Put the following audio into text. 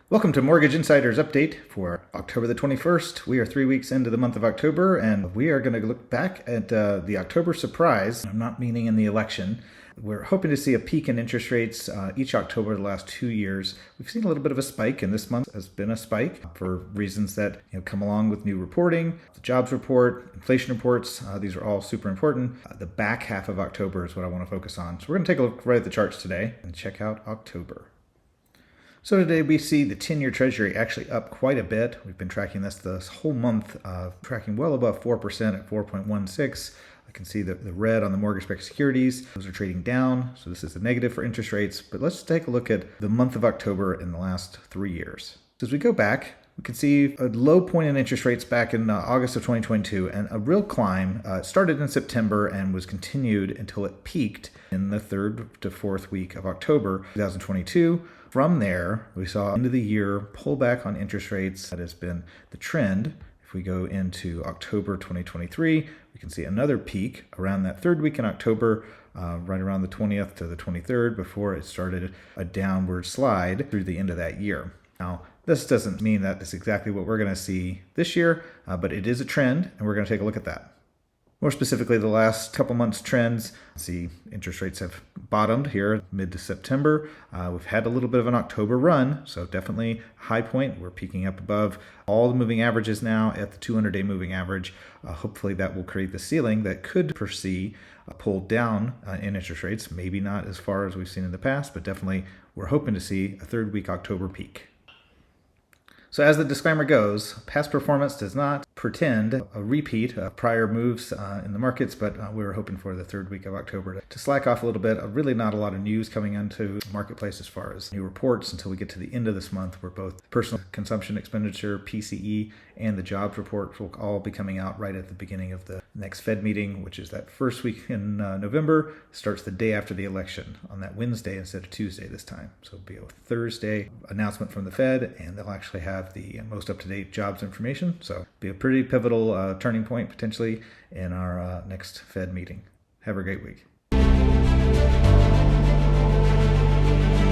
Welcome to Mortgage Insider's update for October the 21st. We are 3 weeks into the month of October, and we are going to look back at the October surprise. I'm not meaning in the election. We're hoping to see a peak in interest rates each October the last 2 years. We've seen a little bit of a spike, and this month has been a spike for reasons that come along with new reporting, the jobs report, inflation reports. These are all super important. The back half of October is what I want to focus on. So we're going to take a look right at the charts today and check out October. So today we see the 10-year Treasury actually up quite a bit. We've been tracking this whole month, tracking well above 4% at 4.16. I can see the red on the mortgage-backed securities. Those are trading down, so this is a negative for interest rates. But let's take a look at the month of October in the last 3 years. So as we go back, we can see a low point in interest rates back in August of 2022 and a real climb. Started in September and was continued until it peaked in the third to fourth week of October 2022. From there, we saw end of the year pullback on interest rates. That has been the trend. If we go into October 2023, we can see another peak around that third week in October, right around the 20th to the 23rd, before it started a downward slide through the end of that year. Now, this doesn't mean that it's exactly what we're going to see this year, but it is a trend, and we're going to take a look at that. More specifically, the last couple months' trends. See, interest rates have bottomed here mid to September. We've had a little bit of an October run, so definitely a high point. We're peaking up above all the moving averages now at the 200-day moving average. Hopefully that will create the ceiling that could foresee a pull down in interest rates. Maybe not as far as we've seen in the past, but definitely we're hoping to see a third week October peak. So as the disclaimer goes, past performance does not pretend a repeat of prior moves in the markets, but we were hoping for the third week of October to slack off a little bit. Really not a lot of news coming into the marketplace as far as new reports until we get to the end of this month, where both personal consumption expenditure, PCE, and the jobs report will all be coming out right at the beginning of the next Fed meeting, which is that first week in November. Starts the day after the election on that Wednesday instead of Tuesday this time. So it'll be a Thursday announcement from the Fed, and they'll actually have the most up-to-date jobs information. So it'll be a pretty pivotal turning point potentially in our next Fed meeting. Have a great week.